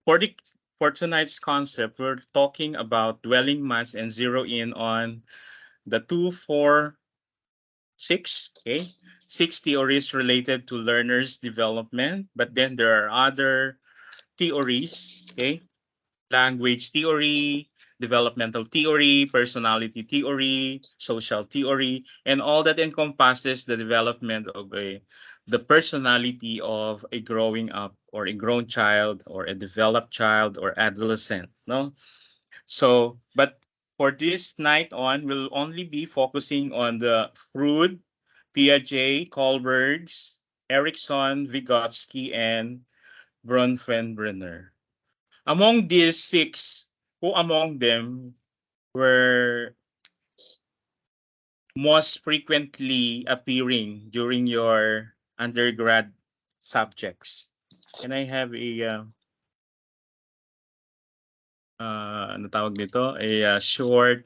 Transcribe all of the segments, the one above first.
For the for tonight's concept, we're talking about dwelling much and zero in on the 2, 4, 6, okay? 6 theories related to learners' development, but then there are other theories, okay? Language theory, developmental theory, personality theory, social theory, and all that encompasses the development of the personality of a growing up or a grown child or a developed child or adolescent, no? So, but for this night on, we'll only be focusing on the Freud, Piaget, Kohlbergs, Erikson, Vygotsky, and Bronfenbrenner. Among these six, who among them were most frequently appearing during your undergrad subjects? Can I have ano tawag dito? Short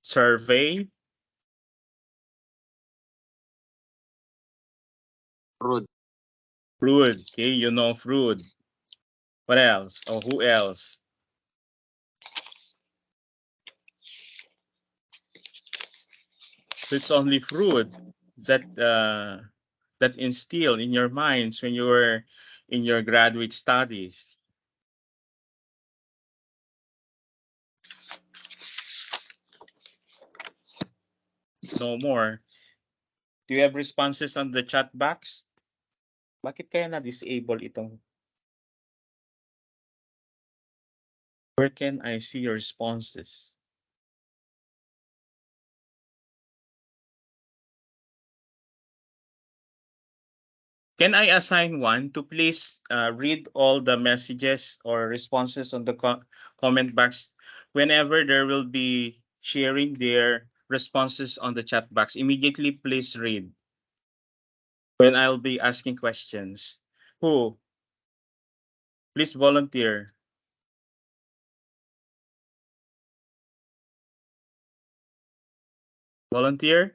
survey? Rude. Freud. Okay, you know Freud. What else? Or who else? So it's only Freud that instilled in your minds when you were in your graduate studies. No more. Do you have responses on the chat box? Bakit kaya na-disable itong? Where can I see your responses? Can I assign one to please read all the messages or responses on the comment box whenever there will be sharing their responses on the chat box? Immediately, please read when I'll be asking questions. Who? Please volunteer. Volunteer?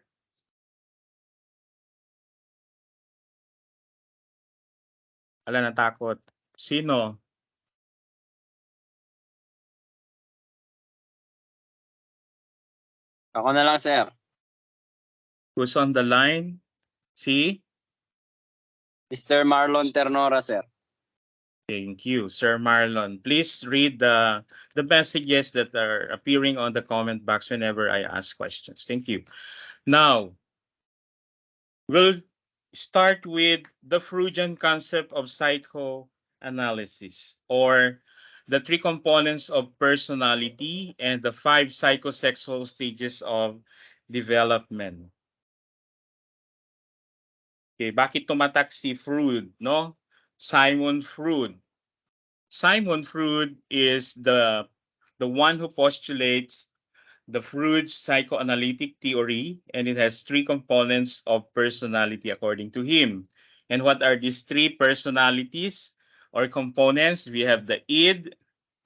Ala, natakot. Sino? Ako na lang, sir. Who's on the line? Si? Mr. Marlon Ternora, sir. Thank you, Sir Marlon. Please read the messages that are appearing on the comment box whenever I ask questions. Thank you. Now, we'll start with the Freudian concept of psychoanalysis, or the three components of personality and the 5 psychosexual stages of development. Okay, bakit tumatak si Freud, no? Simon Freud. Simon Freud is the one who postulates the Freud's psychoanalytic theory, and it has three components of personality according to him. And what are these three personalities or components? We have the id,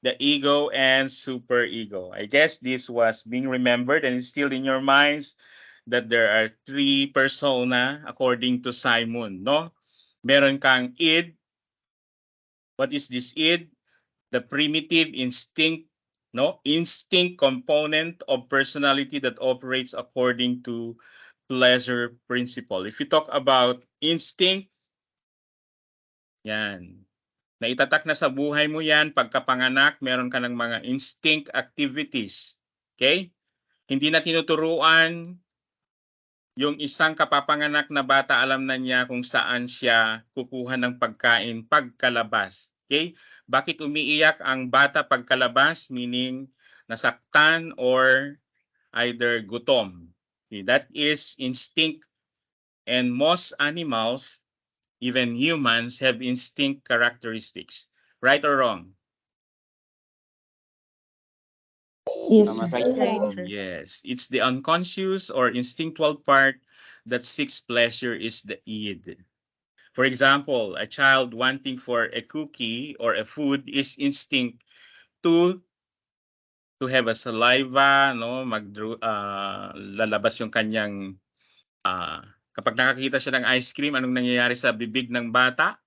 the ego, and superego. I guess this was being remembered and is still in your minds that there are three persona according to Simon, no? Meron kang id. What is this id? The primitive instinct, no, instinct component of personality that operates according to pleasure principle. If you talk about instinct, yan, naitatak na sa buhay mo yan, pagkapanganak, meron ka ng mga instinct activities. Okay? Hindi na tinuturuan yung isang kapapanganak na bata, alam na niya kung saan siya kukuha ng pagkain pagkalabas. Okay? Bakit umiiyak ang bata pagkalabas? Meaning, nasaktan or either gutom. Okay? That is instinct, and most animals, even humans, have instinct characteristics. Right or wrong? Yes, Tama, sir. sir. Right, Oh, sir. yes. It's the unconscious or instinctual part that seeks pleasure is the id. For example, a child wanting for a cookie or a food is instinct to have a saliva, no, lalabas yung kanyang kapag nakakita siya ng ice cream, anong nangyayari sa bibig ng bata?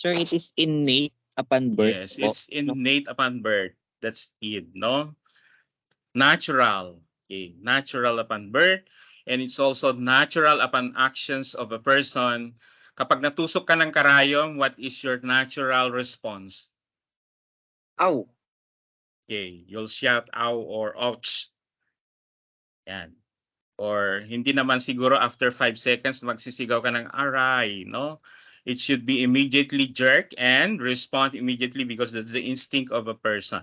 Sir, it is innate upon birth Yes, po. it's innate upon birth. That's it, no? Natural. Okay, natural upon birth. And it's also natural upon actions of a person. Kapag natusok ka ng karayom, what is your natural response? Ow. Okay, you'll shout ow or ouch. Yan. Or hindi naman siguro after 5 seconds magsisigaw ka ng aray, no? It should be immediately jerk and respond immediately because that's the instinct of a person.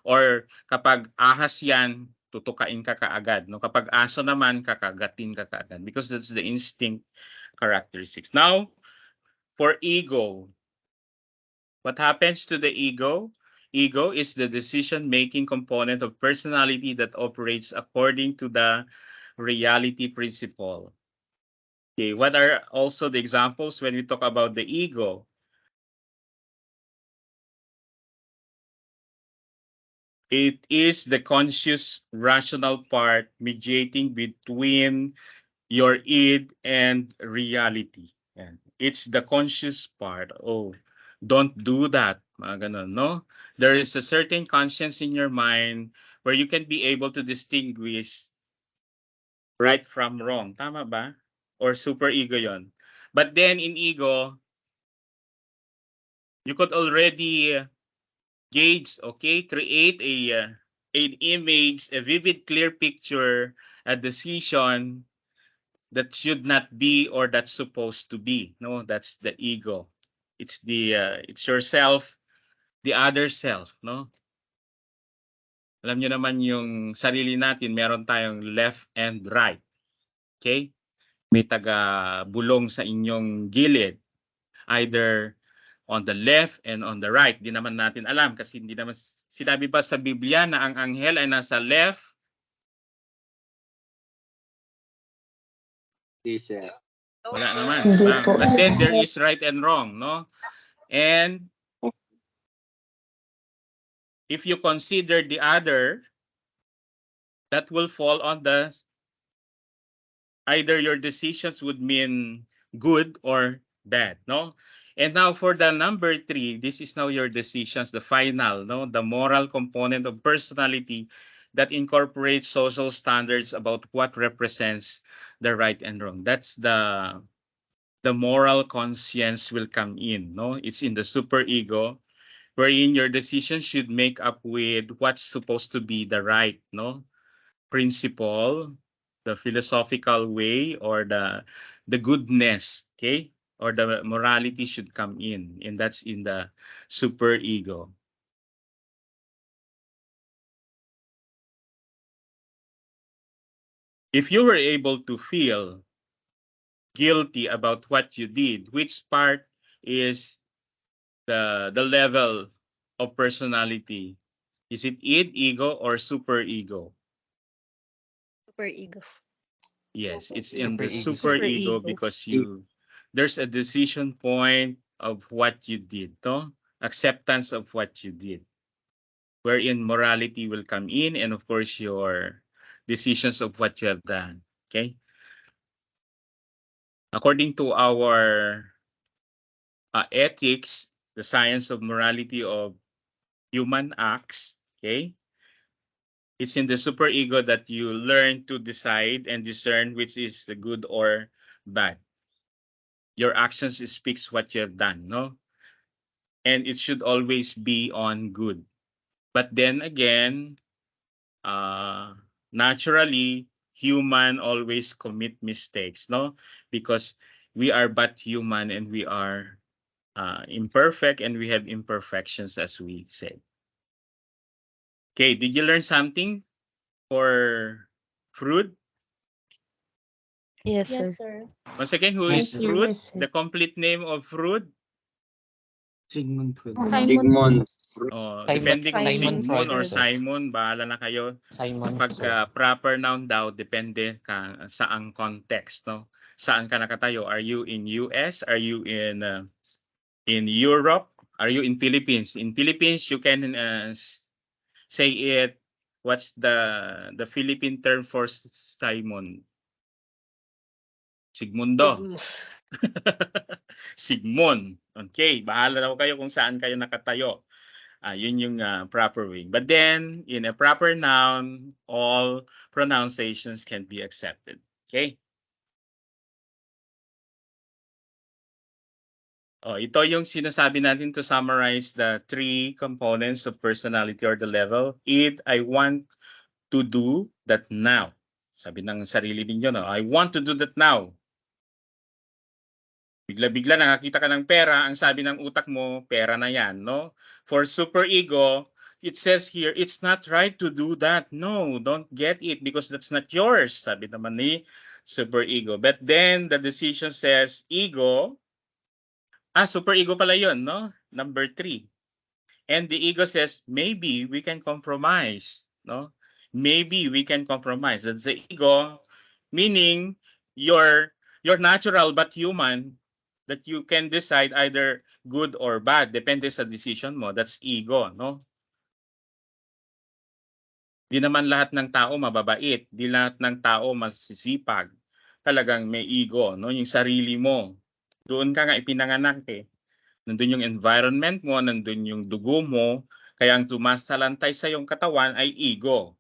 Or kapag ahas yan, tutukain ka kaagad, no? Kapag aso naman, kakagatin ka kaagad because that's the instinct characteristics. Now, for ego, what happens to the ego? Ego is the decision-making component of personality that operates according to the reality principle. Okay, what are also the examples when we talk about the ego? It is the conscious rational part mediating between your id and reality. Yan. It's the conscious part. Oh, don't do that. Mga ganun, no? There is a certain conscience in your mind where you can be able to distinguish right from wrong. Tama ba? Or super ego yon. But then in ego, you could already gauge, okay, create an image, a vivid, clear picture, a decision that should not be or that's supposed to be. No, that's the ego. It's yourself, the other self, no? Alam niyo naman yung sarili natin, meron tayong left and right. Okay? May taga bulong sa inyong gilid, either on the left and on the right. Di naman natin alam kasi hindi naman sinabi pa sa Biblia na ang anghel ay nasa left. Di, sir. Wala naman, Hindi di ba? po. But then there is right and wrong, no? And if you consider the other, that will fall on the either your decisions would mean good or bad, no? And now for the number 3, this is now your decisions, the final, no? The moral component of personality that incorporates social standards about what represents the right and wrong. That's the moral conscience will come in, no? It's in the superego, wherein your decision should make up with what's supposed to be the right, no? Principle, the philosophical way, or the goodness, okay? Or the morality should come in, and that's in the superego. If you were able to feel guilty about what you did, which part is the level of personality? Is it id, ego, or superego? Super ego. Yes, it's in the Superego, sir. superego Superego. because there's a decision point of what you did, no? Acceptance of what you did, wherein morality will come in, and of course your decisions of what you have done. Okay. According to our ethics, the science of morality of human acts, okay, it's in the superego that you learn to decide and discern which is the good or bad. Your actions speaks what you have done, no? And it should always be on good. But then again, naturally, human always commit mistakes, no? Because we are but human and we are imperfect and we have imperfections, as we said. Okay, did you learn something for Freud? Yes, sir. Yes, sir. Once again, who Yes, is sir. Freud? Yes, sir. The complete name of Freud? Sigmund Freud. Sigmund. Depende kung Simon Sigmund Freud, or sir. Simon, bahala na kayo. Simon, Pagka sir. proper noun daw, depende ka saang context, no? Saan ka nakatayo? Are you in US? Are you in Europe? Are you in Philippines? In Philippines, you can say it. What's the Philippine term for Simon? Sigmundo. Sigmund. Okay, bahala daw kayo kung saan kayo nakatayo. Yun yung proper way. But then, in a proper noun, all pronunciations can be accepted. Okay? Ito yung sinasabi natin to summarize the three components of personality or the level. I want to do that now. Sabi ng sarili ninyo, no? I want to do that now. Bigla-bigla nakakita ka ng pera, ang sabi ng utak mo, pera na yan, no? For superego, it says here, it's not right to do that. No, don't get it because that's not yours, sabi naman ni superego. But then the decision says, ego, superego pala yun, no? Number 3. And the ego says, maybe we can compromise, no? Maybe we can compromise. That's the ego, meaning you're natural but human, that you can decide either good or bad, depende sa decision mo. That's ego, no? Di naman lahat ng tao mababait, di lahat ng tao masisipag. Talagang may ego, no? Yung sarili mo. Doon ka nga ipinanganak eh. Nandun yung environment mo, nandun yung dugo mo, kaya ang tumasalantay sa iyong katawan ay ego.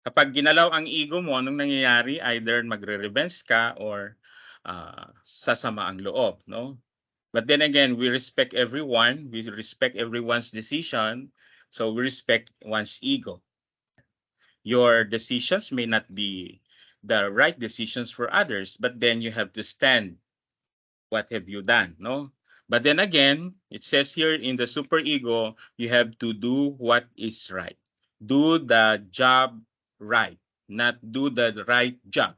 Kapag ginalaw ang ego mo, anong nangyayari? Either magre-revenge ka or sasama ang loob, no? But then again, we respect everyone. We respect everyone's decision. So we respect one's ego. Your decisions may not be the right decisions for others, but then you have to stand. What have you done, no? But then again, it says here in the superego, you have to do what is right. Do the job right, not do the right job.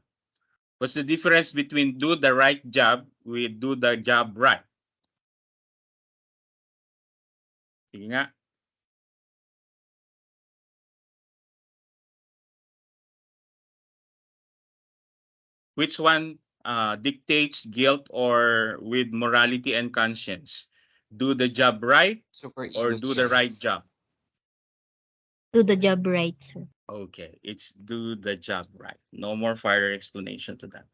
What's the difference between do the right job with do the job right? Sige nga. Which one dictates guilt or with morality and conscience? Do the job right or do the right job? Do the job right, sir. Okay, it's do the job right. No more further explanation to that.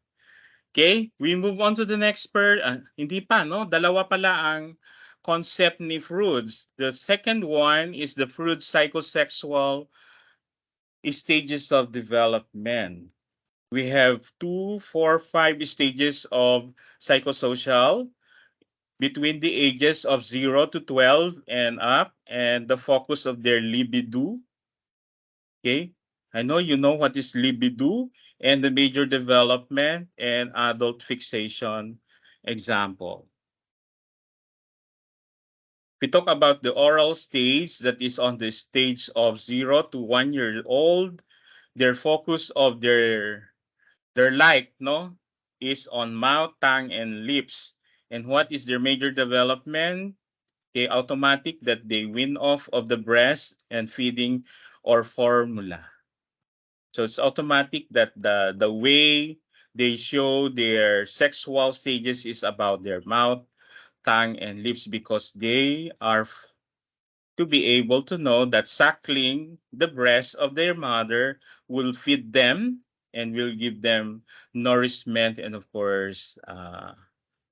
Okay, we move on to the next part. Hindi pa, no? Dalawa pala ang concept ni Freud's. The second one is the Freud psychosexual stages of development. We have 2, 4, 5 stages of psychosocial between the ages of 0 to 12 and up, and the focus of their libido. Okay, I know you know what is libido and the major development and adult fixation example. We talk about the oral stage that is on the stage of 0 to 1 year old. Their focus of their like, no, is on mouth, tongue, and lips. And what is their major development? Okay, automatic that they wean off of the breast and feeding or formula. So it's automatic that the way they show their sexual stages is about their mouth, tongue, and lips because they are to be able to know that suckling the breast of their mother will feed them and will give them nourishment and of course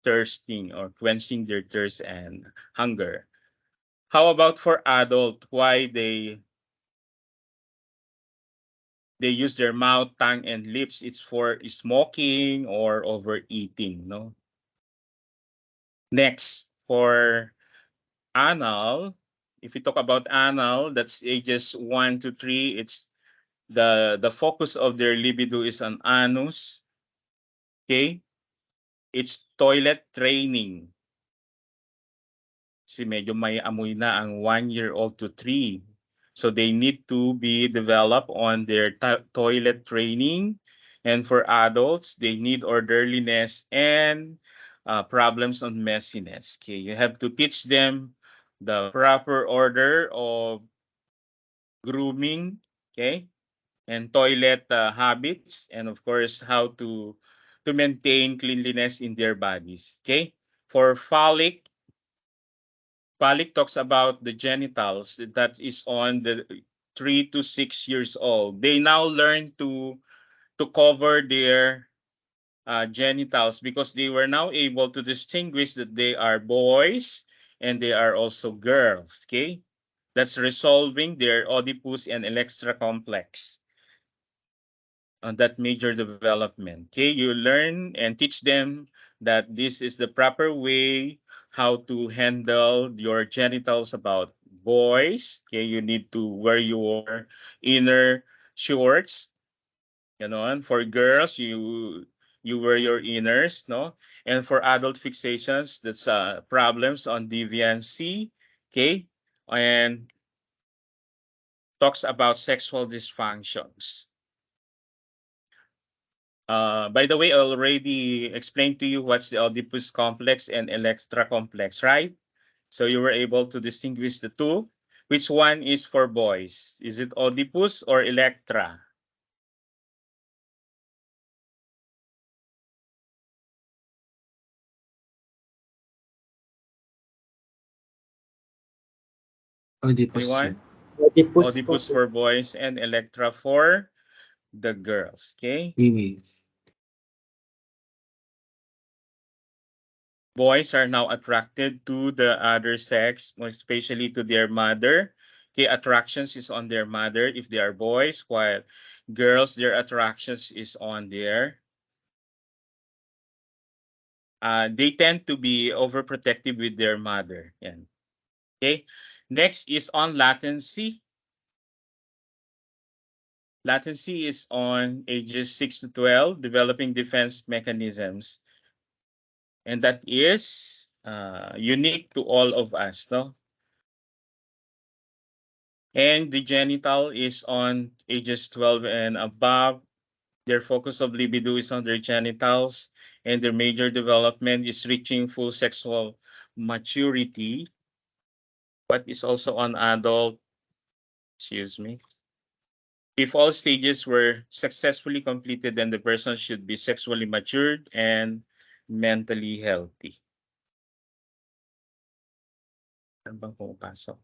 thirsting or quenching their thirst and hunger. How about for adult? Why they use their mouth, tongue, and lips? It's for smoking or overeating, no? Next, for anal, if we talk about anal, that's ages 1 to 3. It's the focus of their libido is on anus. Okay? It's toilet training. Kasi medyo may amoy na ang 1-year-old to 3. So they need to be developed on their toilet training. And for adults, they need orderliness and problems on messiness. Okay, you have to teach them the proper order of grooming, okay, and toilet habits, and of course how to maintain cleanliness in their bodies. Okay, for phallic talks about the genitals that is on the 3 to 6 years old. They now learn to cover genitals because they were now able to distinguish that they are boys and they are also girls. Okay, that's resolving their Oedipus and Electra complex on that major development. Okay, you learn and teach them that this is the proper way how to handle your genitals about boys. Okay, you need to wear your inner shorts. You know, and for girls, you wear your inners, no? And for adult fixations, that's problems on deviancy. Okay, and talks about sexual dysfunctions. By the way, I already explained to you what's the Oedipus complex and Electra complex, right? So you were able to distinguish the two. Which one is for boys? Is it Oedipus or Electra? Oedipus, sir. Anyone? Oedipus po, Oedipus sir. for boys and Electra for the girls. Okay? Female. Boys are now attracted to the other sex, more especially to their mother. Okay, attractions is on their mother if they are boys, while girls, their attractions is on their they tend to be overprotective with their mother. Yan. Okay. Next is on latency. Latency is on ages 6 to 12, developing defense mechanisms. And that is unique to all of us. No? And the genital is on ages 12 and above. Their focus of libido is on their genitals, and their major development is reaching full sexual maturity, but is also on adult. Excuse me. If all stages were successfully completed, then the person should be sexually matured and mentally healthy. Ano bang pumapasok?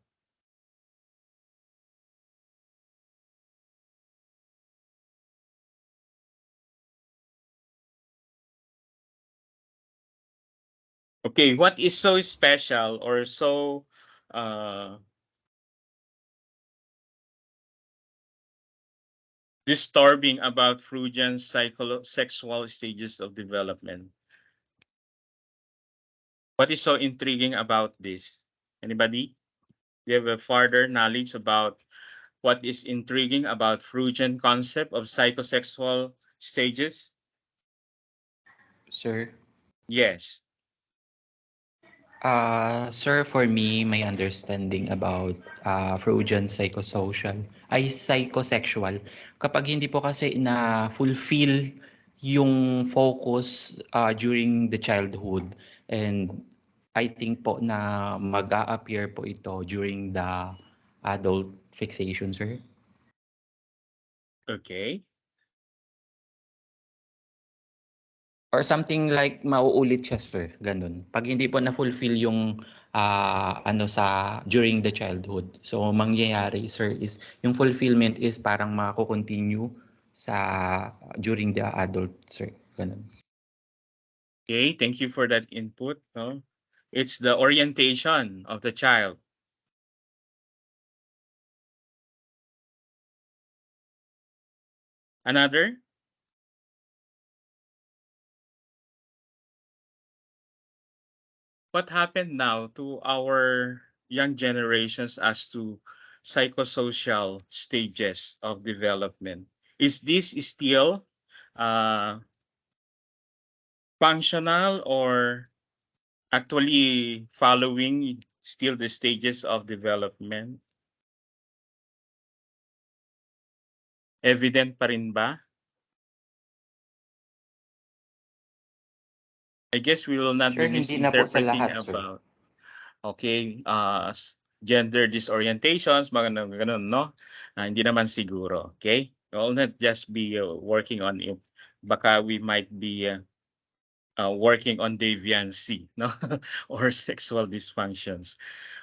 Okay, what is so special or so disturbing about Freudian's psychosexual stages of development? What is so intriguing about this? Anybody? Do you have a further knowledge about what is intriguing about Freudian concept of psychosexual stages? Sir, Yes. sir, for me, my understanding about Freudian psychosexual, kapag hindi po kasi na fulfill yung focus during the childhood, and I think po na mag-a-appear po ito during the adult fixation, sir. Okay. Or something like mauulit siya, sir, ganun. Pag hindi po na-fulfill yung ano sa during the childhood. So mangyayari, sir, is yung fulfillment is parang mako-continue sa during the adult, sir. Ganun. Okay, thank you for that input. No? It's the orientation of the child. Another? What happened now to our young generations as to psychosocial stages of development? Is this still uh, functional or actually following still the stages of development? Evident pa rin ba? I guess we will not Sir, be hindi na po sa misinterpreting lahat, sir. about okay, gender disorientations, mga ganun, no? Hindi naman siguro, okay? We'll not just be working on it. Baka we might be working on deviancy, no? Or sexual dysfunctions.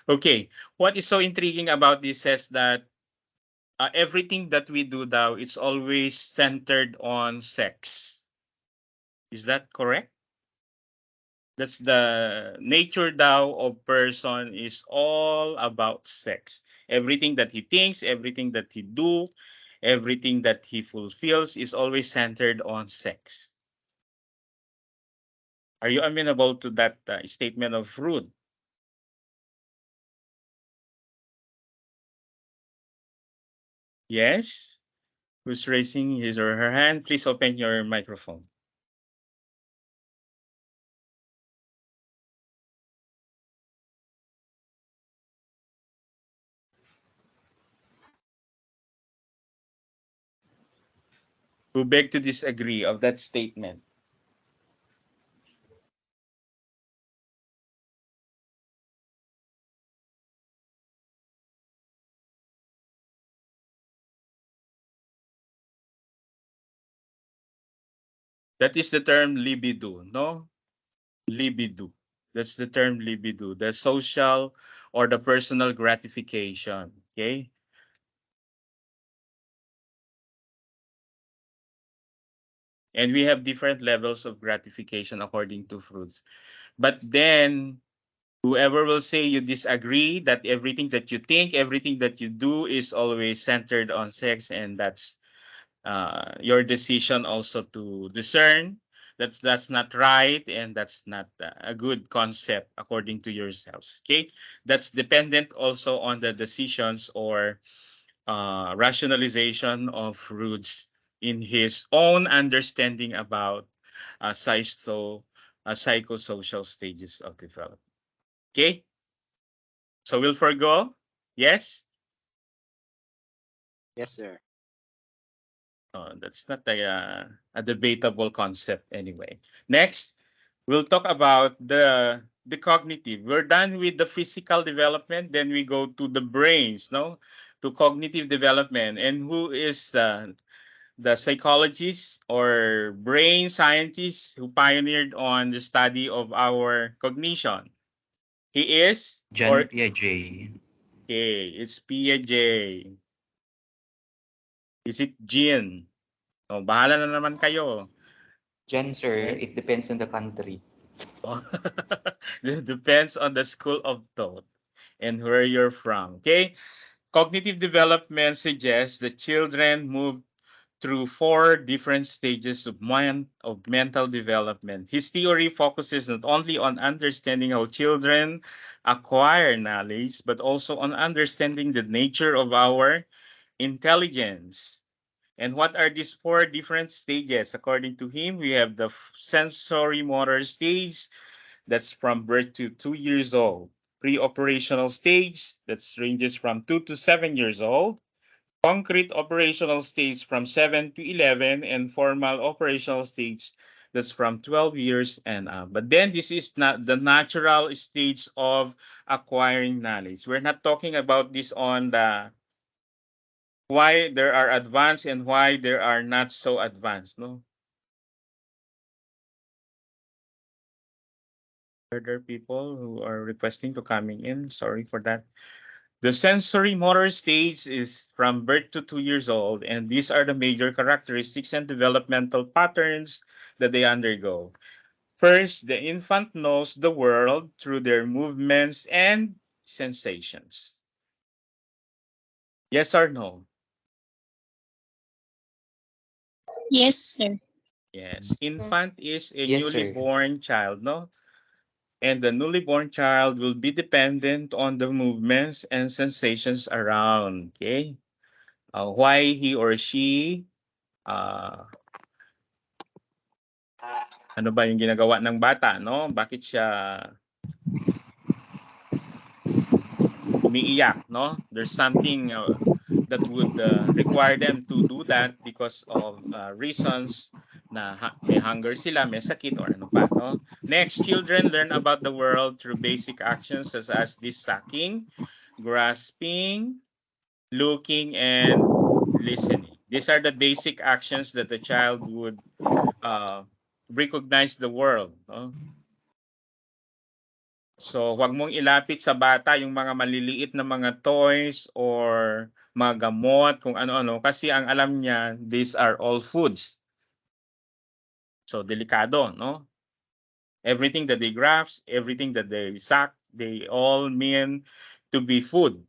Okay, what is so intriguing about this says that everything that we do now, it's always centered on sex. Is that correct? That's the nature daw of person is all about sex. Everything that he thinks, everything that he do, everything that he fulfills is always centered on sex. Are you amenable to that statement of Freud? Yes? Who's raising his or her hand? Please open your microphone. Who beg to disagree of that statement? That is the term libido, no? Libido. That's the term libido, the social or the personal gratification. Okay? And we have different levels of gratification according to fruits. But then whoever will say you disagree that everything that you think, everything that you do is always centered on sex, and that's your decision also to discern that's not right, and that's not a good concept according to yourselves. Okay, that's dependent also on the decisions or rationalization of Roots in his own understanding about psychosocial stages of development. Okay, so we'll forgo. Yes. Yes, sir. That's not a debatable concept anyway. Next, we'll talk about the cognitive. We're done with the physical development, then we go to the brains, no? To cognitive development. And who is the psychologist or brain scientist who pioneered on the study of our cognition? He is, John or Piaget. okay, it's Piaget. Is it Jean? Oh, bahala na naman kayo. John, sir, Okay. it depends on the country. It depends on the school of thought and where you're from. Okay. Cognitive development suggests that children move through four different stages of mental development. His theory focuses not only on understanding how children acquire knowledge, but also on understanding the nature of our intelligence. And what are these four different stages? According to him, we have the sensory motor stage, that's from birth to 2 years old. Pre-operational stage, that ranges from 2 to 7 years old. Concrete operational stage from 7 to 11, and formal operational stage, that's from 12 years and up. But then this is not the natural stage of acquiring knowledge. We're not talking about this on the why there are advanced and why there are not so advanced, no? Are there people who are requesting to coming in? Sorry for that. The sensory motor stage is from birth to 2 years old, and these are the major characteristics and developmental patterns that they undergo. First, the infant knows the world through their movements and sensations. Yes or no? Yes, sir. Yes. Infant is a Yes, newly sir. born child, no? And the newly born child will be dependent on the movements and sensations around. Okay? Why he or she, uh, ano ba yung ginagawa ng bata, no? Bakit siya umiiyak, no? There's something that would require them to do that because of reasons na may hunger sila, may sakit, or ano pa, no? Next, children learn about the world through basic actions such as this sucking, grasping, looking, and listening. These are the basic actions that the child would uh, recognize the world. No? So, wag mong ilapit sa bata yung mga maliliit na mga toys or mga gamot, kung ano-ano. Kasi ang alam niya, these are all foods. So, delikado, no? Everything that they grasp, everything that they suck, they all mean to be food.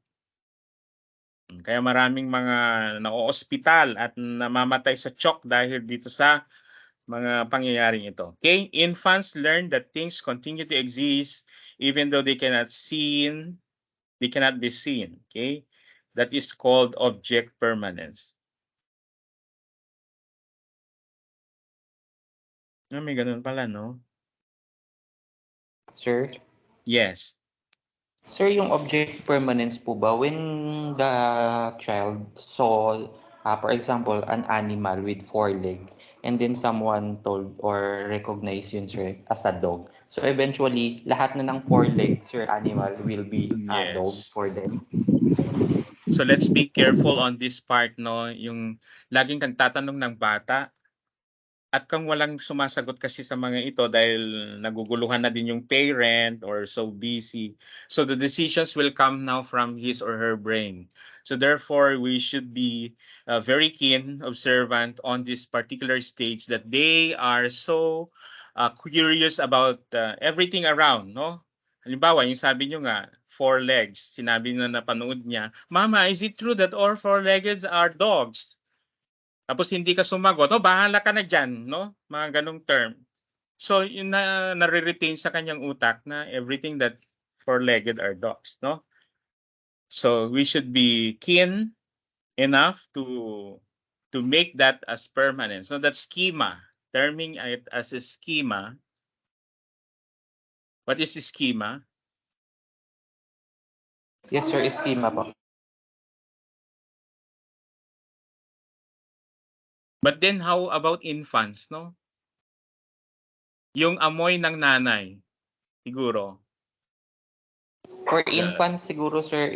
Kaya maraming mga na-ospital at namamatay sa shock dahil dito sa mga pangyayaring ito. Okay? Infants learn that things continue to exist even though they cannot be seen. Okay? That is called object permanence. May ganun pala, no? Sir? Yes. Sir, yung object permanence po ba, when the child saw, for example, an animal with 4 legs, and then someone told or recognized yun, sir, as a dog. So eventually, lahat na ng 4 legs, sir, animal will be a dog Yes. for them. So let's be careful on this part, no? Yung laging kang tatanong ng bata, at kung walang sumasagot kasi sa mga ito dahil naguguluhan na din yung parent or so busy. So the decisions will come now from his or her brain. So therefore, we should be very keen, observant on this particular stage that they are so curious about everything around, no? Halimbawa, yung sabi nyo nga, 4 legs. Sinabi na napanood niya, Mama, is it true that all 4-leggeds are dogs? Tapos hindi ka sumagot, bahala ka na dyan, no? Mga ganong term. So, yun na nare-retain sa kanyang utak na everything that 4-legged are dogs, no? So, we should be keen enough to make that as permanent. So, that schema, terming it as a schema. What is a schema? Yes, sir, schema po. But then, how about infants, no? Yung amoy ng nanay, siguro. For infants, siguro, sir,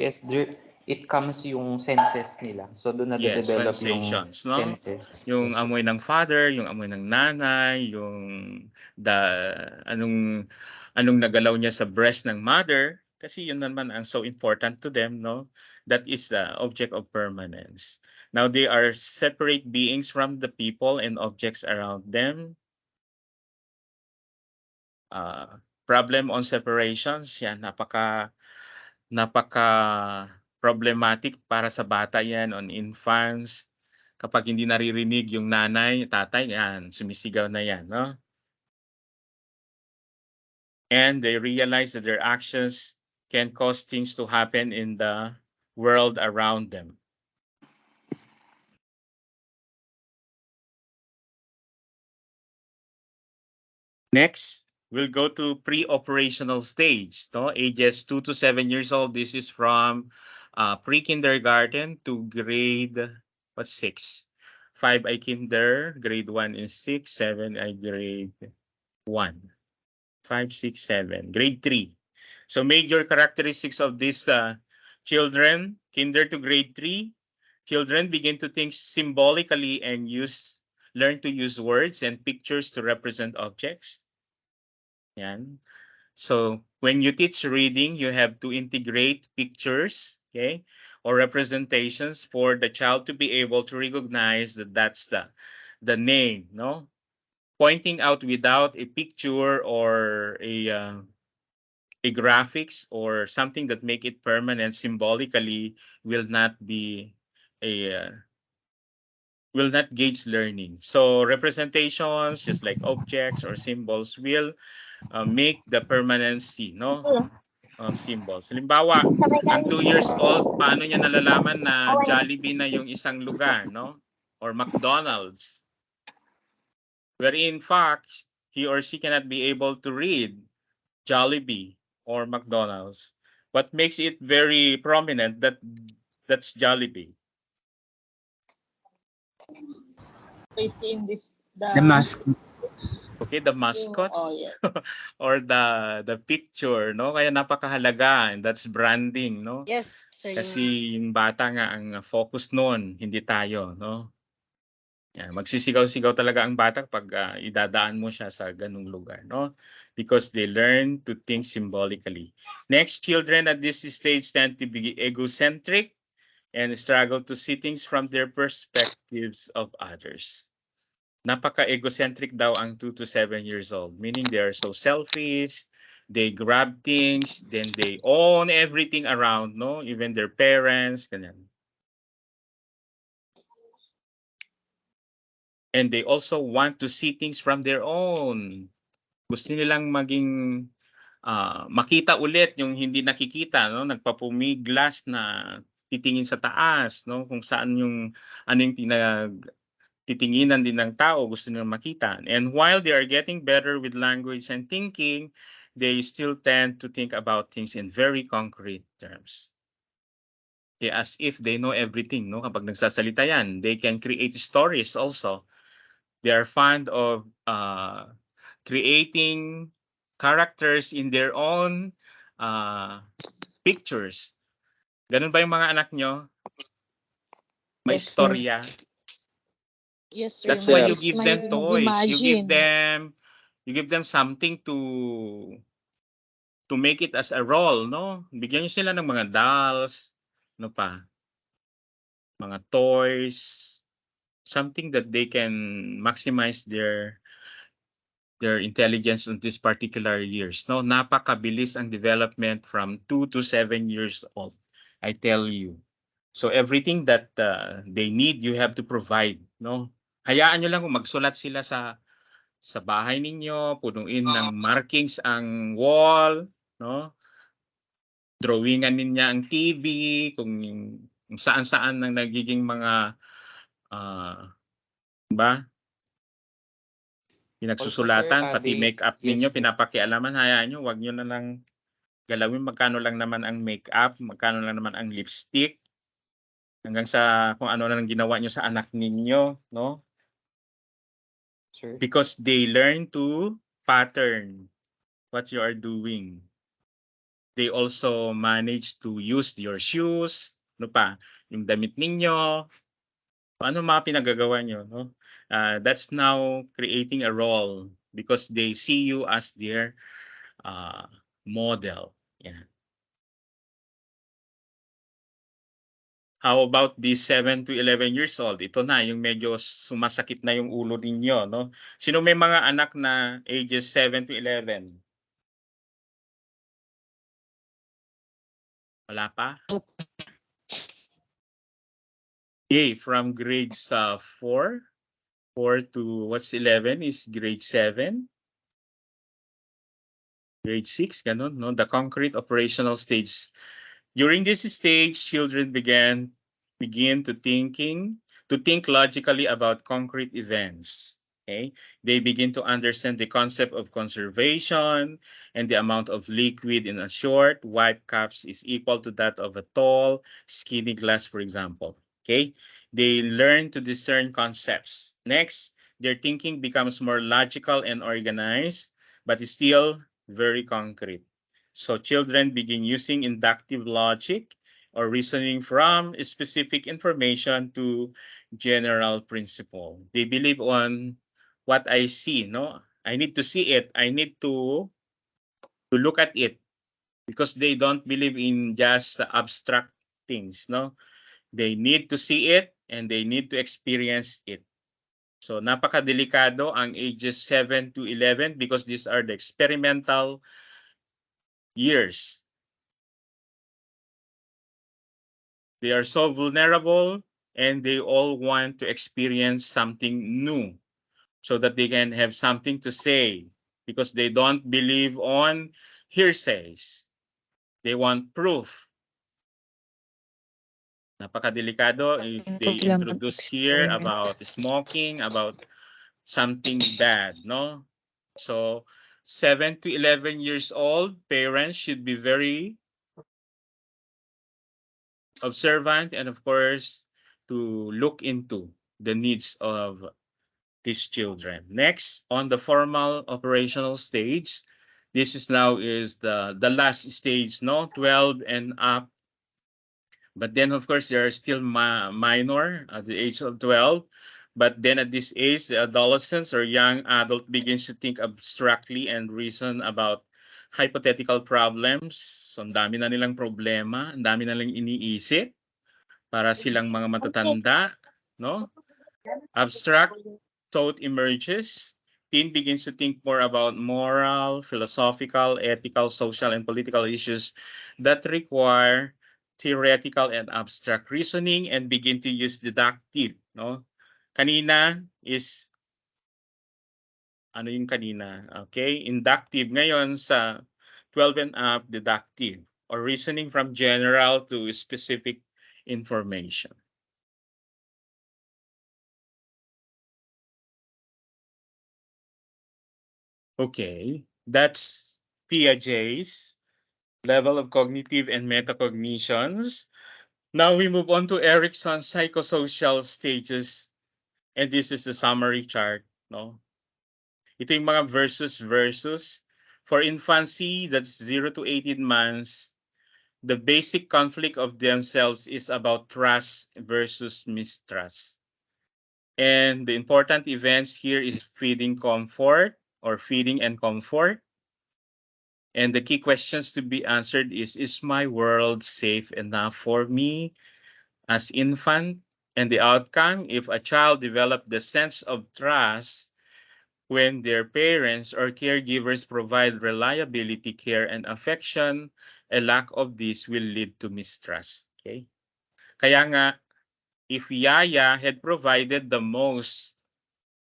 it comes yung senses nila. So, doon Yes, nade-develop yung sensations, no? senses. Yung Yes, sir. amoy ng father, yung amoy ng nanay, yung the anong nagalaw niya sa breast ng mother, kasi yun naman ang so important to them, no? That is the object of permanence. Now they are separate beings from the people and objects around them. Problem on separations, yan, napaka problematic para sa bata yan on infants. Kapag hindi naririnig yung nanay, tatay, yan, sumisigaw na yan, no? And they realize that their actions can cause things to happen in the world around them. Next, we'll go to pre-operational stage, no? Ages 2 to 7 years old. This is from pre-kindergarten to grade 6. 5 ay kinder, grade 1 is 6, 7 ay grade 1. 5, 6, 7, grade 3. So major characteristics of these children, kinder to grade 3, children begin to think symbolically and learn to use words and pictures to represent objects. Yan. So when you teach reading, you have to integrate pictures, okay, or representations for the child to be able to recognize that that's the name, no? Pointing out without a picture or a graphics or something that make it permanent symbolically will not be will not gauge learning. So representations, just like objects or symbols, will make the permanency, no, of symbols. Halimbawa, ang 2 years old, paano niya nalalaman na Jollibee na yung isang lugar, no? Or McDonald's. Where in fact, he or she cannot be able to read Jollibee or McDonald's. What makes it very prominent that's Jollibee? Facing this The mask. Okay, the mascot yes. or the picture, no? Kaya napakahalaga, and that's branding, no? Yes, sir. Kasi yung bata nga ang focus noon, hindi tayo, no? Yan, magsisigaw-sigaw talaga ang bata pag idadaan mo siya sa ganung lugar, no? Because they learn to think symbolically. Next, children at this stage tend to be egocentric and struggle to see things from their perspectives of others. napaka-egocentric daw ang 2 to 7 years old. Meaning they are so selfish, they grab things, then they own everything around, no? Even their parents, ganyan. And they also want to see things from their own. Gusto nilang maging makita ulit yung hindi nakikita, no? Nagpapumiglas na titingin sa taas, no? Kung saan yung ano yung titinginan din ng tao, gusto nilang makita. And while they are getting better with language and thinking, they still tend to think about things in very concrete terms. As if they know everything, no? Kapag nagsasalita yan, they can create stories also. They are fond of creating characters in their own pictures. Ganun ba yung mga anak nyo? May Yes, sir. istorya. Yes, sir. That's why you Mahilig- give them mahilig toys. You give mag-imagine. them something to make it as a role, no? Bigyan nyo sila ng mga dolls, ano pa? Mga toys, something that they can maximize their intelligence on this particular years, no? Napakabilis ang development from 2 to 7 years old. I tell you. So everything that they need, you have to provide, no? Hayaan nyo lang kung magsulat sila sa bahay ninyo, punuin ng markings ang wall, no? Drawingan niya ang TV, kung saan-saan nang nagiging mga ba? Pinagsusulatan, pati make-up ninyo, pinapakialaman, hayaan nyo, wag nyo na lang galawin magkano lang naman ang make-up, magkano lang naman ang lipstick, hanggang sa kung ano na lang ginawa nyo sa anak ninyo, no? Sir? Because they learn to pattern what you are doing. They also manage to use your shoes, ano pa, yung damit ninyo, ano mga pinagagawa nyo, no? That's now creating a role because they see you as their model. Yeah. How about these 7 to 11 years old? Ito na, yung medyo sumasakit na yung ulo ninyo, no? Sino may mga anak na ages 7 to 11? Wala pa? Okay, from grades 4 to what's 11 is grade 7. Grade 6, ganun, no? The concrete operational stage. During this stage, children begin to think logically about concrete events. Okay, they begin to understand the concept of conservation and the amount of liquid in a short white cups is equal to that of a tall, skinny glass, for example. Okay, they learn to discern concepts. Next, their thinking becomes more logical and organized, but is still very concrete. So children begin using inductive logic or reasoning from specific information to general principle. They believe on what I see, no? I need to see it. I need to look at it because they don't believe in just abstract things, no? They need to see it and they need to experience it. So napakadelikado ang ages 7 to 11 because these are the experimental years. They are so vulnerable and they all want to experience something new so that they can have something to say because they don't believe on hearsays. They want proof. Napakadelikado if they Kailangan introduce here experiment. about smoking, about something bad, no? So 7 to 11 years old, parents should be very observant and of course to look into the needs of these children. Next, on the formal operational stage, this is now is the last stage, no, 12 and up. But then of course there are still minor at the age of 12. But then at this age, the adolescents or young adult begins to think abstractly and reason about hypothetical problems. So ang dami na nilang problema, ang dami na nilang iniisip para silang mga matatanda, no? Abstract thought emerges. Teen begins to think more about moral, philosophical, ethical, social, and political issues that require theoretical and abstract reasoning and begin to use deductive. No? Kanina is, ano yung kanina? Okay, inductive. Ngayon sa 12 and up, deductive or reasoning from general to specific information. Okay, that's Piaget's level of cognitive and metacognitions. Now we move on to Erickson's psychosocial stages, and this is the summary chart. No? Ito yung mga versus. For infancy, that's 0 to 18 months, the basic conflict of themselves is about trust versus mistrust. And the important events here is feeding comfort or feeding and comfort. And the key questions to be answered is my world safe enough for me as infant? And the outcome, if a child develop the sense of trust when their parents or caregivers provide reliability, care, and affection, a lack of this will lead to mistrust. Okay? Kaya nga, if Yaya had provided the most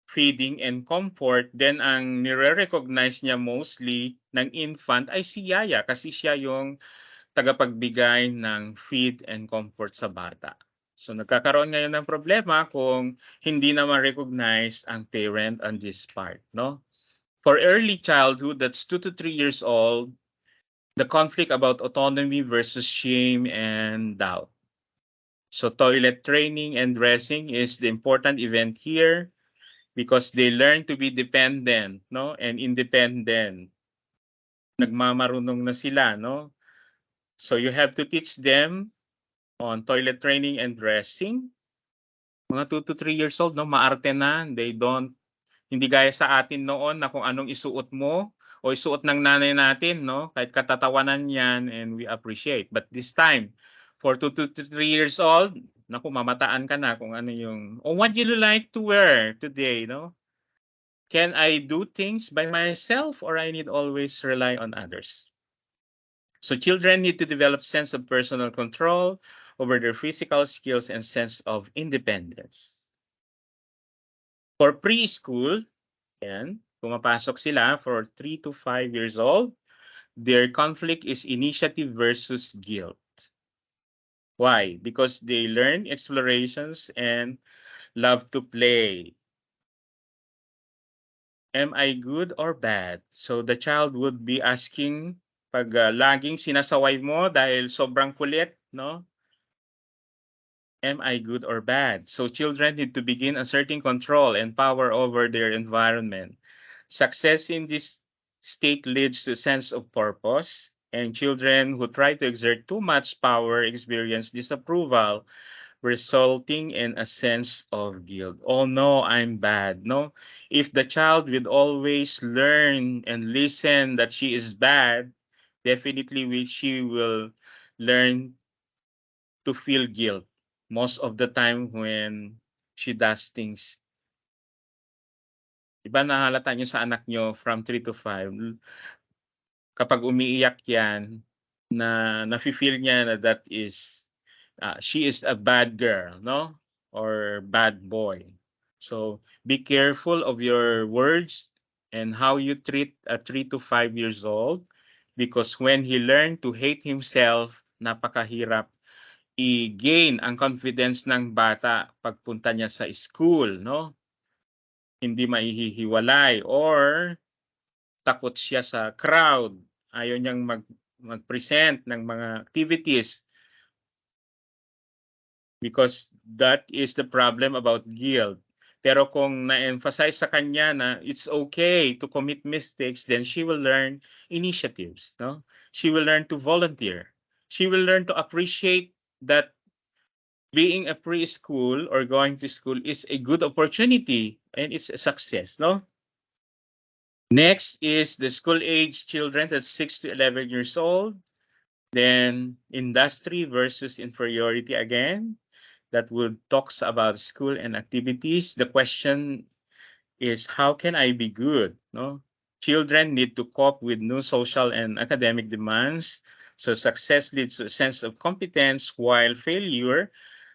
feeding and comfort, then ang nire-recognize niya mostly ng infant ay si Yaya kasi siya yung tagapagbigay ng feed and comfort sa bata. So nagkakaroon ngayon ng problema kung hindi naman recognize ang parent on this part, no? For early childhood, that's 2 to 3 years old, the conflict about autonomy versus shame and doubt. So toilet training and dressing is the important event here because they learn to be dependent, no? And independent. Nagmamarunong na sila, no? So you have to teach them on toilet training and dressing. Mga 2 to 3 years old, no, maarte na. Hindi gaya sa atin noon na kung anong isuot mo o isuot ng nanay natin, no, kahit katatawanan yan and we appreciate. But this time, for 2 to 3 years old, naku, mamataan ka na kung ano yung, oh, what do you like to wear today, no? Can I do things by myself or I need always rely on others? So children need to develop sense of personal control over their physical skills and sense of independence. For preschool, yan, pumapasok sila for 3 to 5 years old, their conflict is initiative versus guilt. Why? Because they learn explorations and love to play. Am I good or bad? So the child would be asking pag laging sinasaway mo dahil sobrang kulit, no? Am I good or bad? So children need to begin asserting control and power over their environment. Success in this state leads to a sense of purpose, and children who try to exert too much power experience disapproval, resulting in a sense of guilt. Oh no, I'm bad. No, if the child would always learn and listen that she is bad, definitely she will learn to feel guilt most of the time when she does things. Diba nahalata nyo sa anak nyo from 3 to 5, kapag umiiyak yan, na nafe-feel niya na that is, she is a bad girl, no? Or bad boy. So be careful of your words and how you treat a 3 to 5 years old because when he learned to hate himself, napakahirap i-gain ang confidence ng bata pagpunta niya sa school, no? Hindi maihihiwalay or takot siya sa crowd. Ayaw niyang mag-present ng mga activities because that is the problem about guilt. Pero kung na-emphasize sa kanya na it's okay to commit mistakes, then she will learn initiatives, no? She will learn to volunteer. She will learn to appreciate that being a preschool or going to school is a good opportunity and it's a success, no? Next is the school age children that's 6 to 11 years old. Then industry versus inferiority again. That would talks about school and activities. The question is how can I be good? No? Children need to cope with new social and academic demands. So success leads to a sense of competence, while failure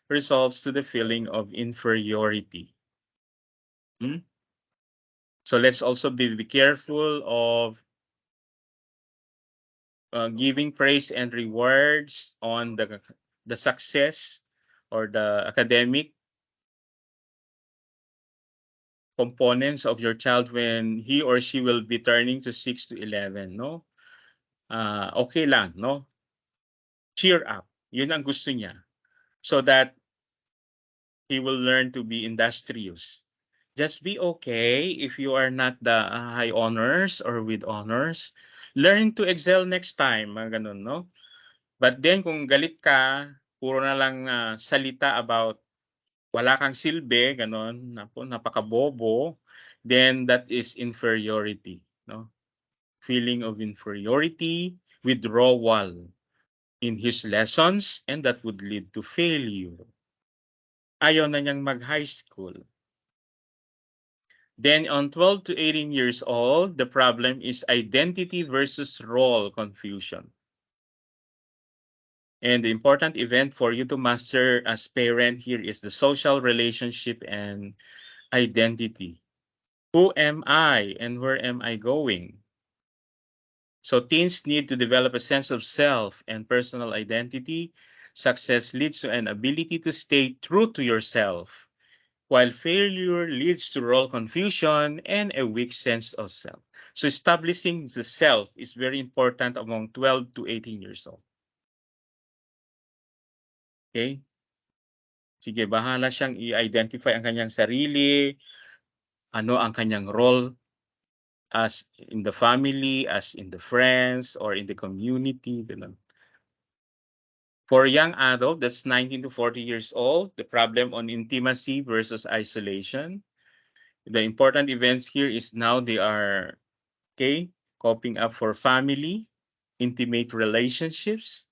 results to the feeling of inferiority. Hmm? So let's also be careful of giving praise and rewards on the success or the academic components of your child when he or she will be turning to 6 to 11, no? Okay lang, no? Cheer up. Yun ang gusto niya. So that he will learn to be industrious. Just be okay if you are not the high honors or with honors. Learn to excel next time, mga ganun, no? But then kung galit ka, puro na lang salita about wala kang silbi, ganun, napakabobo, then that is inferiority, no? Feeling of inferiority, withdrawal in his lessons, and that would lead to failure. Ayaw na niyang mag-high school. Then on 12 to 18 years old, the problem is identity versus role confusion. And the important event for you to master as parent here is the social relationship and identity. Who am I and where am I going? So teens need to develop a sense of self and personal identity. Success leads to an ability to stay true to yourself, while failure leads to role confusion and a weak sense of self. So establishing the self is very important among 12 to 18 years old. Okay? Sige, bahala siyang i-identify ang kanyang sarili, ano ang kanyang role as in the family, as in the friends, or in the community. Ganun. For young adult, that's 19 to 40 years old, the problem on intimacy versus isolation. The important events here is now they are, okay, coping up for family, intimate relationships.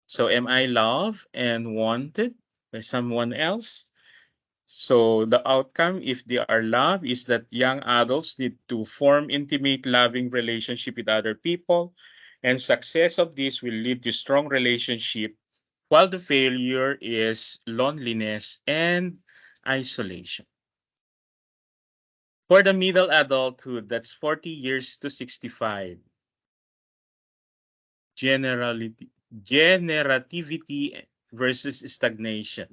So am I loved and wanted by someone else? So the outcome, if they are loved, is that young adults need to form intimate, loving relationship with other people, and success of this will lead to strong relationship, while the failure is loneliness and isolation. For the middle adulthood, that's 40 years to 65. Generativity versus stagnation.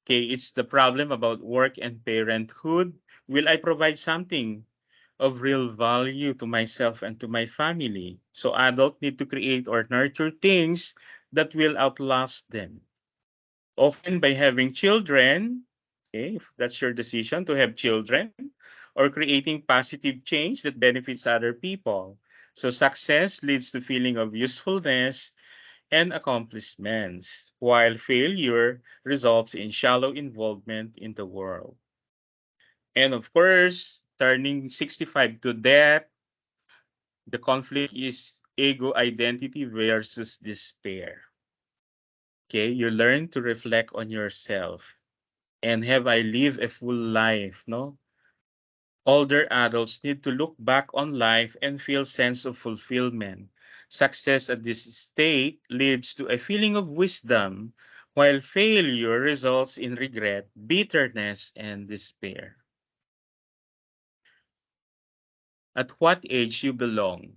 Okay, it's the problem about work and parenthood. Will I provide something of real value to myself and to my family? So adults need to create or nurture things that will outlast them. Often by having children, okay, if that's your decision to have children, or creating positive change that benefits other people. So success leads to feeling of usefulness and accomplishments, while failure results in shallow involvement in the world. And of course, turning 65 to death, the conflict is ego identity versus despair. Okay, you learn to reflect on yourself. And have I lived a full life, no? Older adults need to look back on life and feel sense of fulfillment. Success at this state leads to a feeling of wisdom, while failure results in regret, bitterness, and despair. At what age you belong?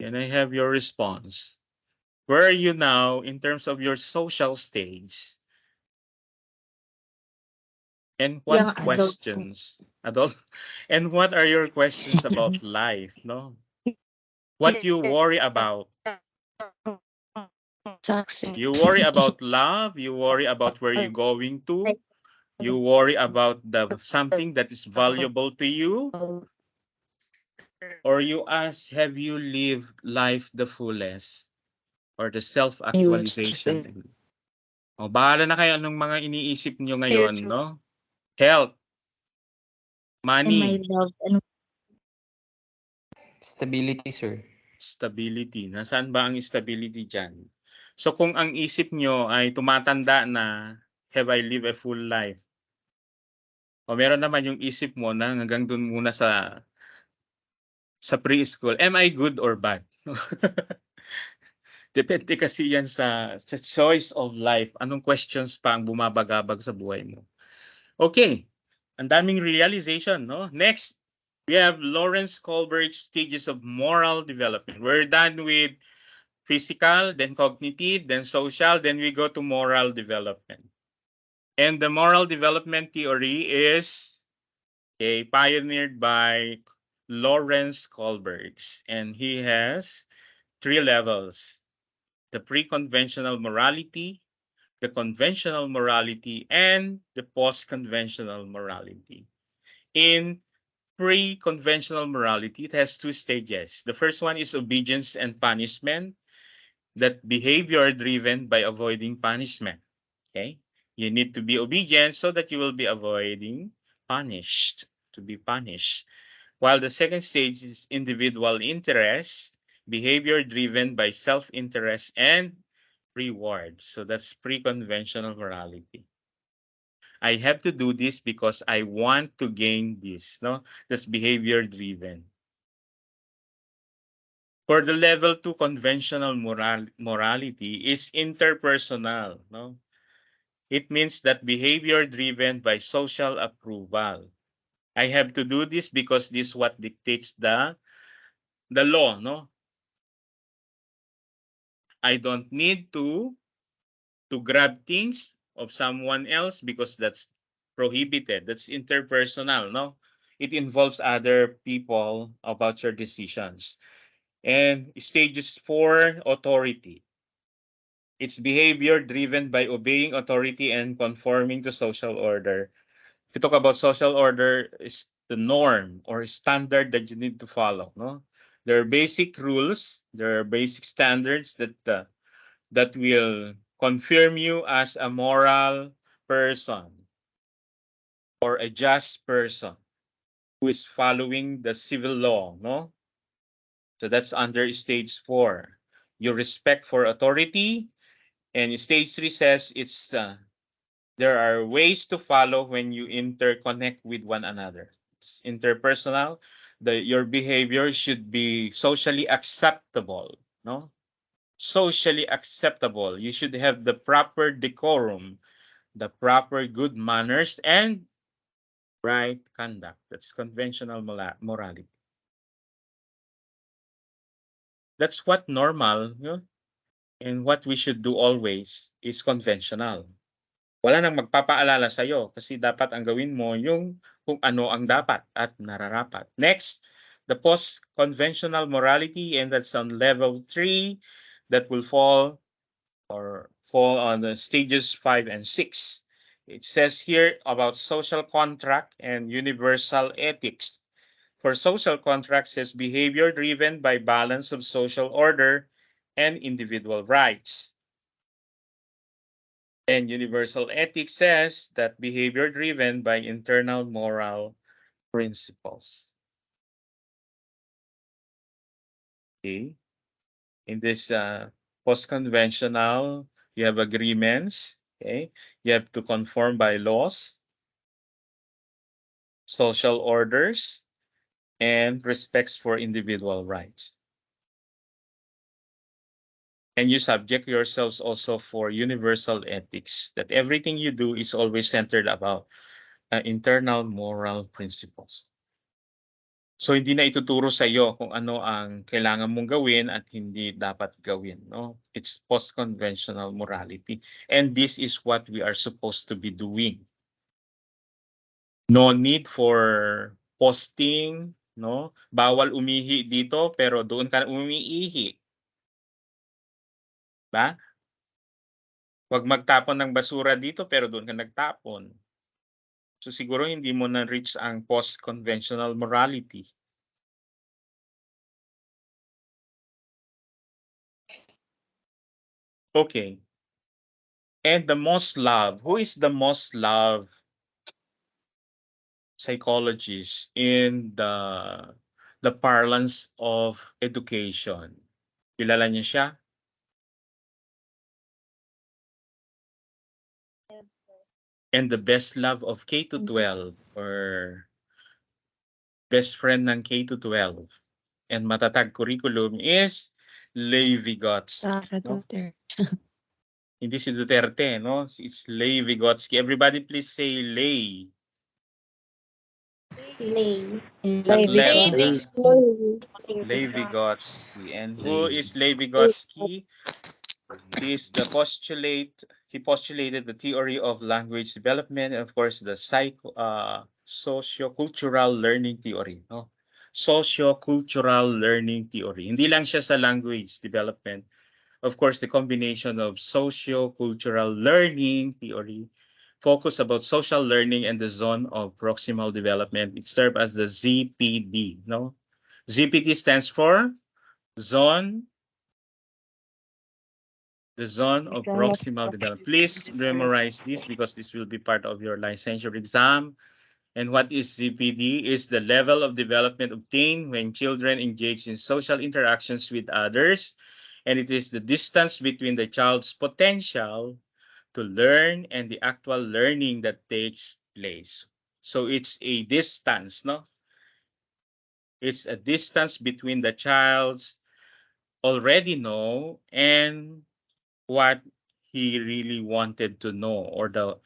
Can I have your response? Where are you now in terms of your social stage? And what Young adult po. questions? Adult? And what are your questions about life, no? What you worry about? Success. You worry about love, you worry about where you're going to, you worry about the something that is valuable to you, or you ask, have you lived life the fullest or the self-actualization? O, bahala na kayo anong mga iniisip nyo ngayon, no? Health, And my money, love and Stability, sir. stability. Nasaan ba ang stability dyan? So kung ang isip nyo ay tumatanda na, have I lived a full life? O meron naman yung isip mo na hanggang dun muna sa preschool. Am I good or bad? Depende kasi yan sa choice of life. Anong questions pa ang bumabagabag sa buhay mo? Okay. Ang daming realization, no? Next, we have Lawrence Kohlberg's stages of moral development. We're done with physical, then cognitive, then social, then we go to moral development. And the moral development theory is pioneered by Lawrence Kohlbergs, and he has 3 levels: the pre-conventional morality, the conventional morality, and the post-conventional morality. In pre-conventional morality, it has 2 stages. The first one is obedience and punishment, that behavior driven by avoiding punishment. Okay? You need to be obedient so that you will be avoiding to be punished. While the second stage is individual interest, behavior driven by self-interest and reward. So that's pre-conventional morality. I have to do this because I want to gain this. No, that's behavior driven. For the level 2, conventional morality is interpersonal. No, it means that behavior driven by social approval. I have to do this because this is what dictates the law. No, I don't need to grab things of someone else because that's prohibited. That's interpersonal, no? It involves other people about your decisions. And stages 4, authority. It's behavior driven by obeying authority and conforming to social order. If you talk about social order, is the norm or standard that you need to follow, no? There are basic rules, there are basic standards that will confirm you as a moral person or a just person who is following the civil law, no? So that's under stage 4. Your respect for authority, and stage 3 says there are ways to follow when you interconnect with one another. It's interpersonal. Your behavior should be socially acceptable, no? Socially acceptable. You should have the proper decorum, the proper good manners, and right conduct. That's conventional morality. That's what normal, and what we should do always is conventional. Wala nang magpapaalala sa'yo kasi dapat ang gawin mo yung kung ano ang dapat at nararapat. Next, the post-conventional morality, and that's on level 3 that will fall on the stages 5 and 6. It says here about social contract and universal ethics. For social contract says behavior driven by balance of social order and individual rights. And universal ethics says that behavior driven by internal moral principles. Okay. In this post-conventional, you have agreements. Okay. You have to conform by laws, social orders, and respects for individual rights. And you subject yourselves also for universal ethics, that everything you do is always centered about internal moral principles. So hindi na ituturo sa iyo kung ano ang kailangan mong gawin at hindi dapat gawin, no? It's post-conventional morality. And this is what we are supposed to be doing. No need for posting, no? Bawal umihi dito pero doon ka umiihi. Ba? Huwag magtapon ng basura dito pero doon ka nagtapon. So siguro hindi mo na-reach ang post-conventional morality. Okay. And the most loved, who is the most loved psychologist in the parlance of education? Kilala niyo siya? And the best love of K to 12. or best friend ng K to 12 and matatag curriculum is Levi-Vygotsky. Sara No? Duterte. Hindi si Duterte, no? It's Levi-Vygotsky. Everybody please say Lay. Lay. At left, Lady. Levi-Vygotsky. And who is Levi-Vygotsky? He postulated the theory of language development and of course the socio-cultural learning theory. No? Socio-cultural learning theory. Hindi lang siya sa language development. Of course, the combination of socio-cultural learning theory focus about social learning and the zone of proximal development. It serves as the ZPD. No? ZPD stands for zone the zone of proximal development. Please memorize this because this will be part of your licensure exam. And what is ZPD? Is the level of development obtained when children engage in social interactions with others. And it is the distance between the child's potential to learn and the actual learning that takes place. So it's a distance, no? It's a distance between the child's already know and what he really wanted to know, or the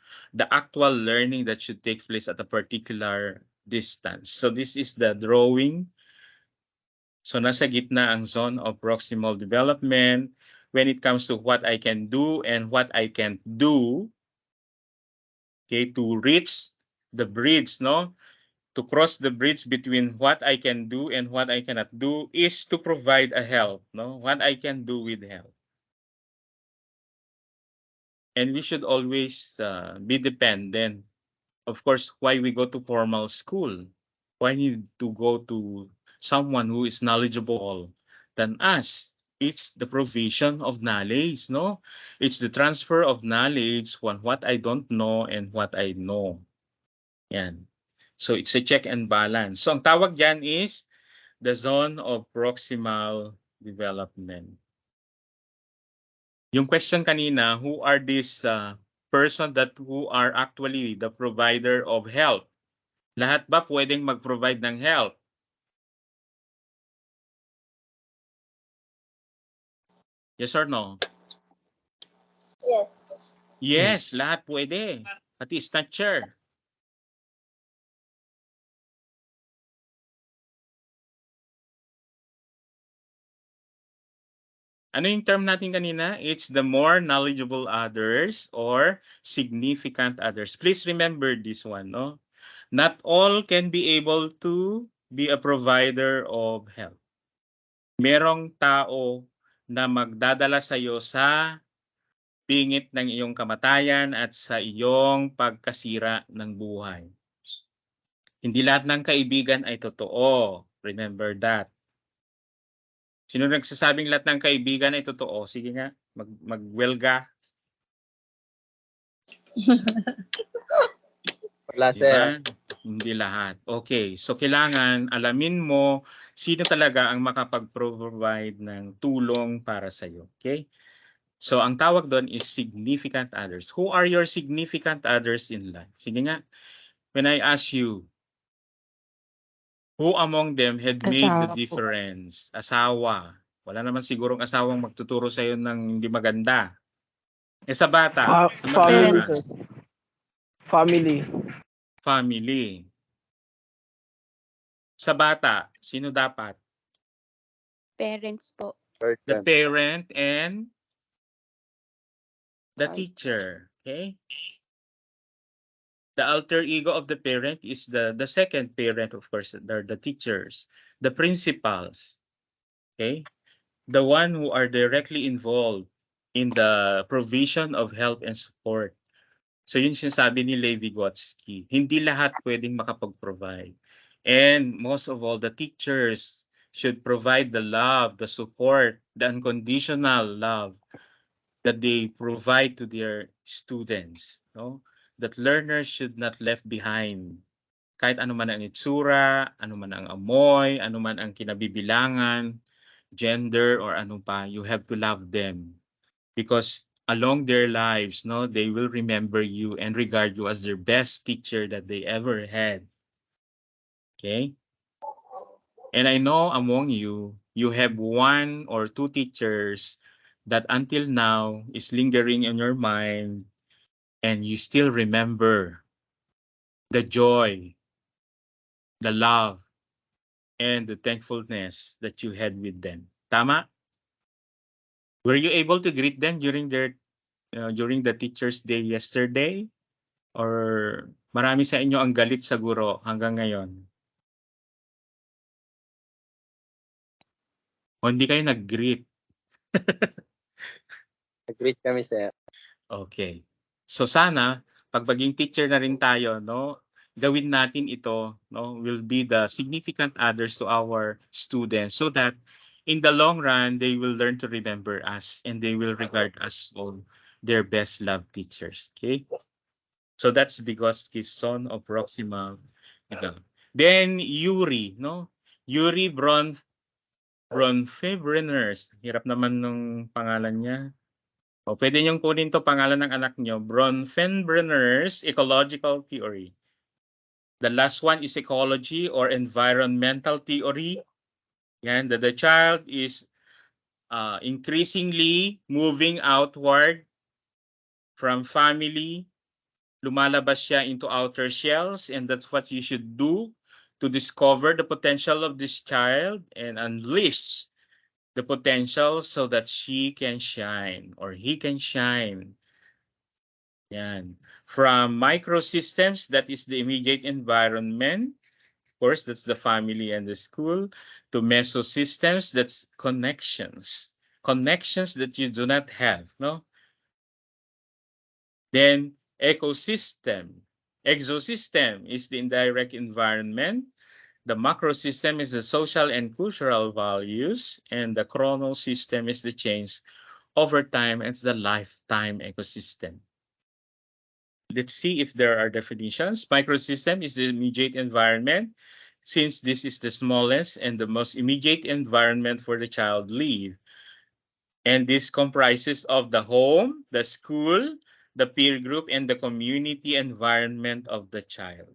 actual learning that should take place at a particular distance. So this is the drawing. So nasa gitna ang zone of proximal development when it comes to what I can do and what I can't do. Okay, to reach the bridge, no? To cross the bridge between what I can do and what I cannot do is to provide a help, no? What I can do with help. And we should always be dependent. Of course, why we go to formal school? Why need to go to someone who is knowledgeable than us? It's the provision of knowledge, no? It's the transfer of knowledge on what I don't know and what I know. Yan. So it's a check and balance. So ang tawag dyan is the zone of proximal development. Yung question kanina, who are these person that who are actually the provider of help? Lahat ba pwedeng mag-provide ng help? Yes or no? Yes. Yes, Yes. lahat pwede. Pati snatcher. Ano yung term natin kanina? It's the more knowledgeable others or significant others. Please remember this one, no? Not all can be able to be a provider of help. Merong tao na magdadala sa iyo sa pingit ng iyong kamatayan at sa iyong pagkasira ng buhay. Hindi lahat ng kaibigan ay totoo. Remember that. Sino nagsasabing lahat ng kaibigan ay totoo? Sige nga, magwelga. Wala, Di sir. ba? Hindi lahat. Okay, so kailangan alamin mo sino talaga ang makapag-provide ng tulong para sa iyo. Okay? So ang tawag doon is significant others. Who are your significant others in life? Sige nga, when I ask you, who among them had made the Asawa po. difference? Asawa. Wala naman sigurong asawang magtuturo sa iyo ng hindi maganda. Eh sa bata, sa Family, magulang, sir. Family. family. Sa bata, sino dapat? Parents po. The parent and the teacher. Okay? The alter ego of the parent is the second parent, of course, they're the teachers, the principals. Okay? The one who are directly involved in the provision of help and support. So yun sinasabi ni Levi-Vygotsky. Hindi lahat pwedeng makapag-provide. And most of all, the teachers should provide the love, the support, the unconditional love that they provide to their students. No? That learners should not left behind. Kahit ano man ang itsura, ano man ang amoy, ano man ang kinabibilangan, gender, or ano pa, you have to love them. Because along their lives, no, they will remember you and regard you as their best teacher that they ever had. Okay? And I know among you, you have one or two teachers that until now is lingering in your mind and you still remember the joy, the love, and the thankfulness that you had with them. Tama? Were you able to greet them during the Teachers' Day yesterday? Or marami sa inyo ang galit sa guro hanggang ngayon? O hindi kayo nag-greet? Nag-greet kami, sir. Okay. So sana, pag maging teacher na rin tayo, no, gawin natin ito, no, will be the significant others to our students so that in the long run, they will learn to remember us and they will regard us all their best loved teachers. Okay? So that's because he's son of Proximal. Ito. Then Yuri, no? Yuri Bronfebreners. Hirap naman nung pangalan niya. O, pwede niyong kunin to pangalan ng anak niyo. Bronfenbrenner's Ecological Theory. The last one is ecology or environmental theory. Yan, that the child is increasingly moving outward from family. Lumalabas siya into outer shells, and that's what you should do to discover the potential of this child and unleash the potential so that she can shine or he can shine. Yan. From microsystems, that is the immediate environment. Of course, that's the family and the school. To mesosystems, that's connections. Connections that you do not have, no? Then ecosystem. Exosystem is the indirect environment. The macrosystem is the social and cultural values. And the chronal system is the change over time. It's the lifetime ecosystem. Let's see if there are definitions. Microsystem is the immediate environment, since this is the smallest and the most immediate environment for the child live. And this comprises of the home, the school, the peer group, and the community environment of the child.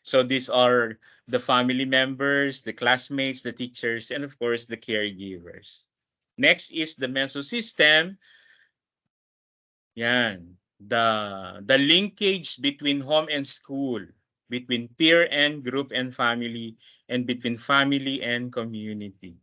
So these are the family members, the classmates, the teachers, and of course, the caregivers. Next is the mesosystem. Yan. The linkage between home and school, between peer and group and family, and between family and community.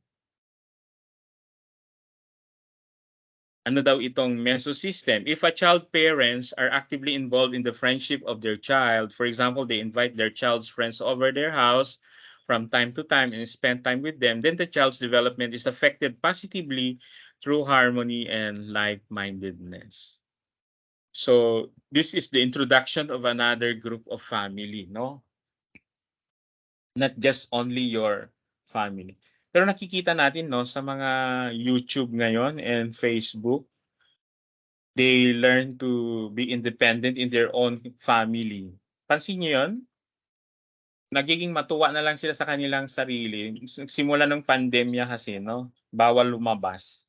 Ano daw itong mesosystem? If a child parents are actively involved in the friendship of their child, for example, they invite their child's friends over their house from time to time and spend time with them, then the child's development is affected positively through harmony and like-mindedness. So this is the introduction of another group of family, no? Not just only your family. Pero nakikita natin, no, sa mga YouTube ngayon and Facebook, they learn to be independent in their own family. Pansin niyo yun? Nagiging matuwa na lang sila sa kanilang sarili. Simula ng pandemya kasi, no? Bawal lumabas.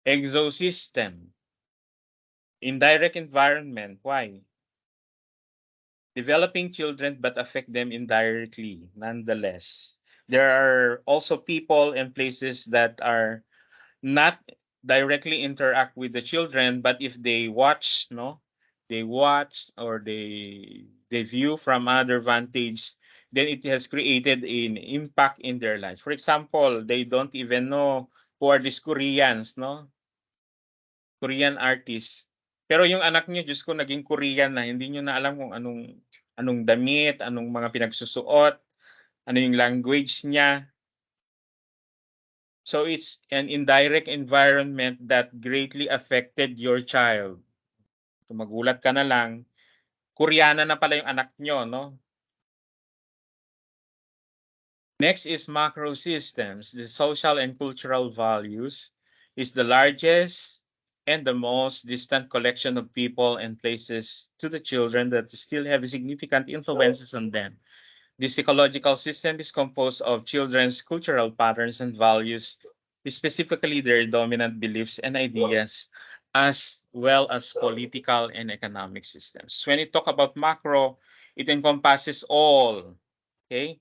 Exosystem. Indirect environment. Why? Developing children but affect them indirectly, nonetheless. There are also people and places that are not directly interact with the children, but if they watch, no, they watch or they view from other vantage, then it has created an impact in their lives. For example, they don't even know who are these Koreans, no? Korean artists. Pero yung anak niyo, Diyos ko, naging Korean na. Hindi niyo na alam kung anong damit, anong mga pinagsusuot, ano yung language niya. So it's an indirect environment that greatly affected your child. So magulat ka na lang, Koreana na pala yung anak nyo, no? Next is macro systems. The social and cultural values is the largest and the most distant collection of people and places to the children that still have significant influences on them. This ecological system is composed of children's cultural patterns and values specifically their dominant beliefs and ideas, as well as political and economic systems. When you talk about macro, it encompasses all, okay,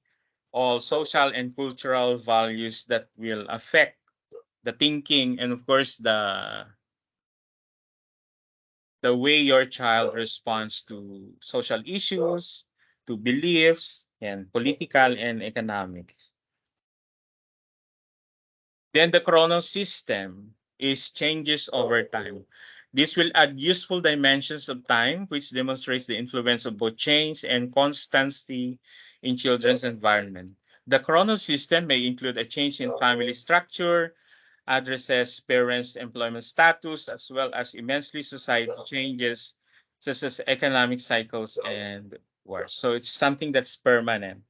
all social and cultural values that will affect the thinking and of course the way your child responds to social issues, to beliefs, and political and economics. Then the chrono system is changes over time. This will add useful dimensions of time, which demonstrates the influence of both change and constancy in children's environment. The chrono system may include a change in family structure, addresses parents' employment status, as well as immensely society changes, such as economic cycles and wars. So it's something that's permanent,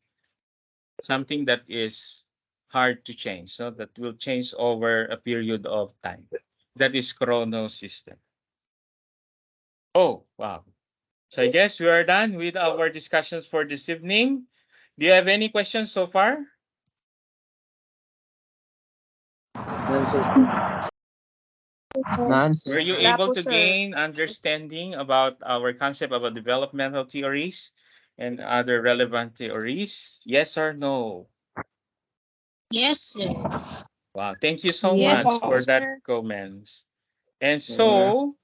something that is hard to change, so that will change over a period of time. That is chrono system. Oh, wow. So I guess we are done with our discussions for this evening. Do you have any questions so far? None, sir. None, Were sir. you Wala able po, to sir. gain understanding about our concept about developmental theories and other relevant theories? Yes or no? Yes, sir. Wow, thank you so Yes, much for that sir. comments. And Sir. so,